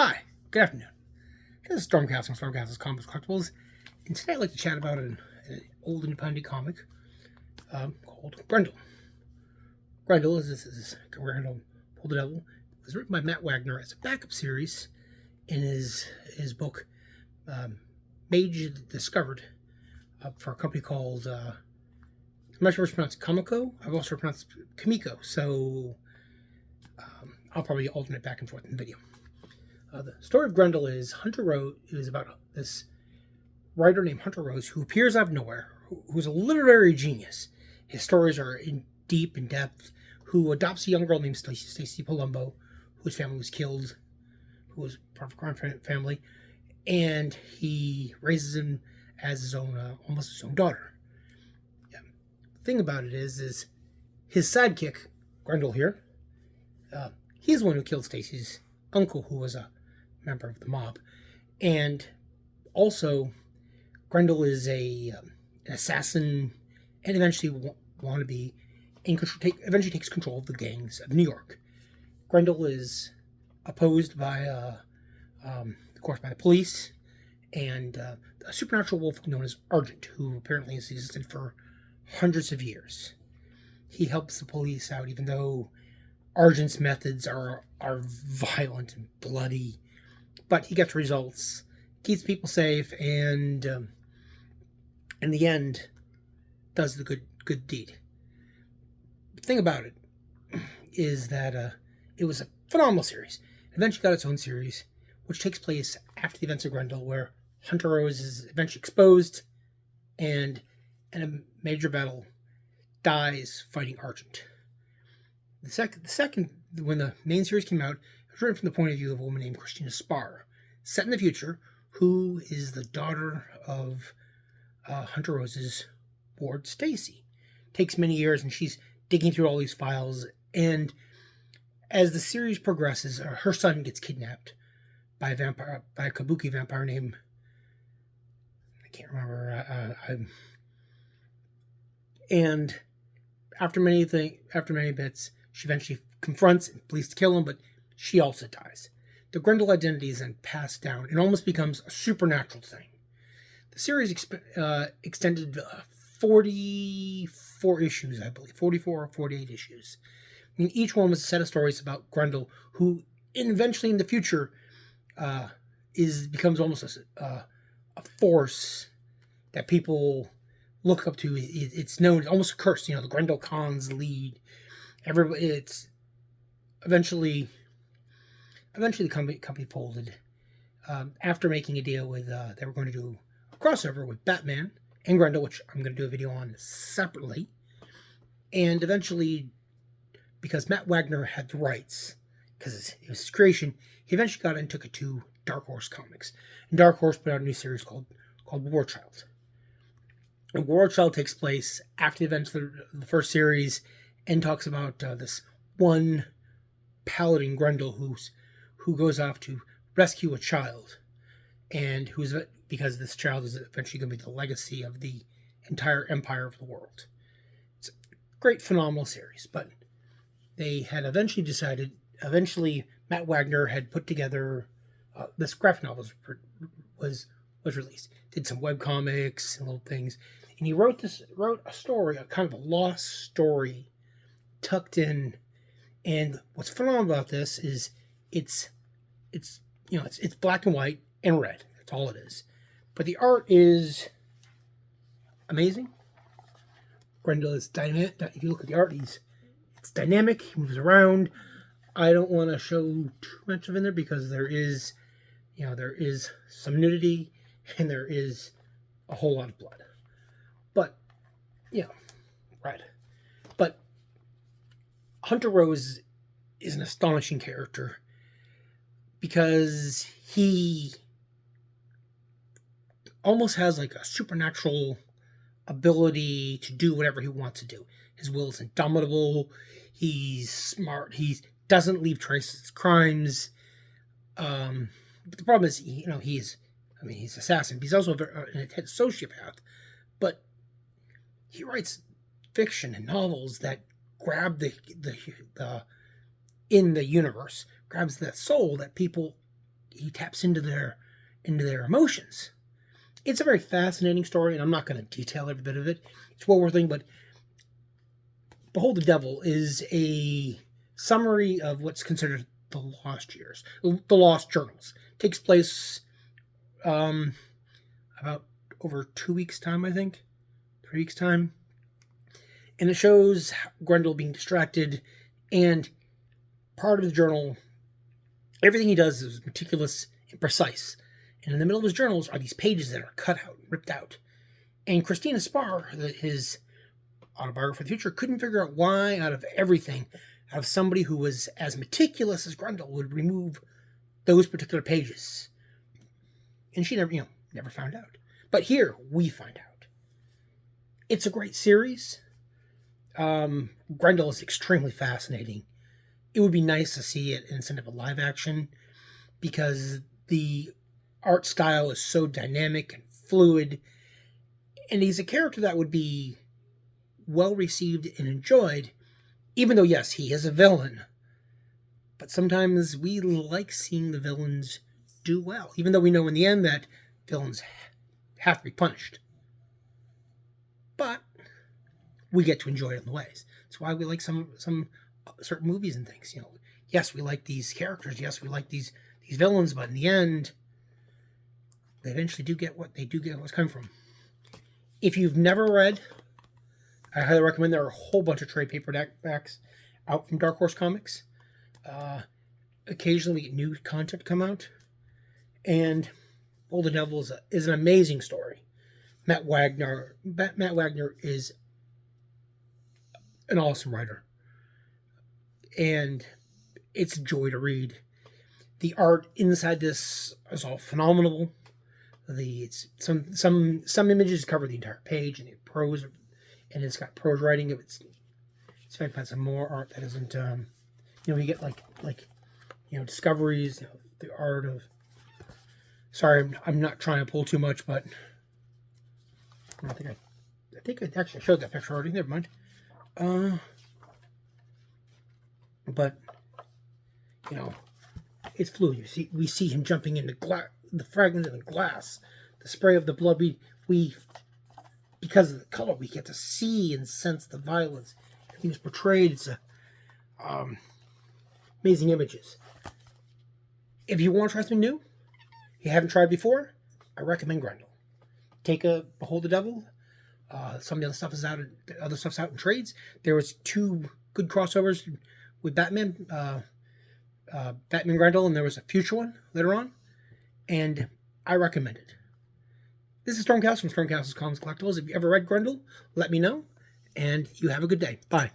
Hi, good afternoon. This is Stormcast from Stormcast's Comics Collectibles, and today I'd like to chat about an old independent comic called Grendal. Grendal is Grendal Pull the Devil. It was written by Matt Wagner as a backup series in his book Mage Discovered for a company called I'm not sure if it's pronounced Kamiko. I've also pronounced Kamiko, so I'll probably alternate back and forth in the video. The story of Grendal is about this writer named Hunter Rose who appears out of nowhere, who's a literary genius. His stories are deep in depth. Who adopts a young girl named Stacy Palumbo, whose family was killed, who was part of a crime family, and he raises him as his own, almost his own daughter. Yeah. The thing about it is his sidekick, Grendal here. He's the one who killed Stacy's uncle, who was a member of the mob, and also Grendal is an assassin, and eventually eventually takes control of the gangs of New York. Grendal is opposed by, of course, by the police and a supernatural wolf known as Argent, who apparently has existed for hundreds of years. He helps the police out, even though Argent's methods are violent and bloody, but he gets results, keeps people safe, and in the end, does the good deed. The thing about it is that it was a phenomenal series. It eventually got its own series, which takes place after the events of Grendal, where Hunter Rose is eventually exposed, and in a major battle, dies fighting Argent. The second, when the main series came out, it was written from the point of view of a woman named Christina Spar, set in the future, who is the daughter of Hunter Rose's ward, Stacy. Takes many years, and she's digging through all these files, and as the series progresses, her son gets kidnapped by a kabuki vampire named, I can't remember, and after many bits, she eventually confronts and police to kill him, but she also dies. The Grendal identity is then passed down and almost becomes a supernatural thing. The series extended 44 issues, I believe, 44 or 48 issues. And each one was a set of stories about Grendal, who eventually in the future becomes almost a force that people look up to. It's known, almost a curse. The Grendal Khans lead. Everybody, it's eventually the company folded after making a deal with they were going to do a crossover with Batman and Grendal, which I'm going to do a video on separately. And eventually, because Matt Wagner had the rights, because it was his creation, he eventually got it and took it to Dark Horse Comics. And Dark Horse put out a new series called War Child. And War Child takes place after the events of the first series, and talks about this one paladin, Grendal, who goes off to rescue a child, and because this child is eventually going to be the legacy of the entire empire of the world. It's a great, phenomenal series, but they had eventually Matt Wagner had put together this graphic novel was released. Did some webcomics and little things, and he wrote a story, a kind of a lost story, tucked in. And what's phenomenal about this is it's black and white and red. That's all it is. But the art is amazing. Grendal is dynamic. If you look at the art, it's dynamic. He moves around. I don't want to show too much of in there because there is some nudity and there is a whole lot of blood. But red. But Hunter Rose is an astonishing character because he almost has like a supernatural ability to do whatever he wants to do. His will is indomitable. He's smart. He doesn't leave traces of crimes. But the problem is, he's an assassin. But he's also a sociopath. But he writes fiction and novels that grab the in the universe, grabs that soul that people he taps into their emotions. It's a very fascinating story, and I'm not going to detail every bit of it. It's well worth it, but Behold the Devil is a summary of what's considered the lost years, the lost journals. It takes place about over 2 weeks' time, I think. 3 weeks' time. And it shows Grendal being distracted, and part of the journal, everything he does is meticulous and precise. And in the middle of his journals are these pages that are cut out, ripped out. And Christina Spar, his autobiography for the future, couldn't figure out why, out of everything, out of somebody who was as meticulous as Grendal, would remove those particular pages. And she never found out. But here, we find out. It's a great series. Grendal is extremely fascinating. It would be nice to see it instead of a live action, because the art style is so dynamic and fluid, and he's a character that would be well received and enjoyed, even though, yes, he is a villain. But sometimes we like seeing the villains do well, even though we know in the end that villains have to be punished. But we get to enjoy it in the ways. That's why we like some certain movies and things. Yes, we like these characters. Yes, we like these villains. But in the end, they eventually do get what's coming from. If you've never read, I highly recommend. There are a whole bunch of trade paperbacks out from Dark Horse Comics. Occasionally, we get new content come out, and Behold the Devil is an amazing story. Matt Wagner is an awesome writer, and it's a joy to read. The art inside this is all phenomenal. Some images cover the entire page, and it's got prose writing. It's fact find some more art that isn't. We get like discoveries. The art of. Sorry, I'm not trying to pull too much, but I think I actually showed that picture already. Never mind. But it's fluid. We see him jumping into the fragments of the glass, the spray of the blood. We because of the color, we get to see and sense the violence. Everything is portrayed. It's amazing images. If you want to try something new, you haven't tried before, I recommend Grendal. Take a Behold the Devil. Some of the other stuff's out in trades. There was 2 good crossovers with Batman, Batman Grendal, and there was a future one later on, and I recommend it. This is Stormcast from Stormcast's Comics Collectibles. If you ever read Grendal, let me know, and you have a good day. Bye.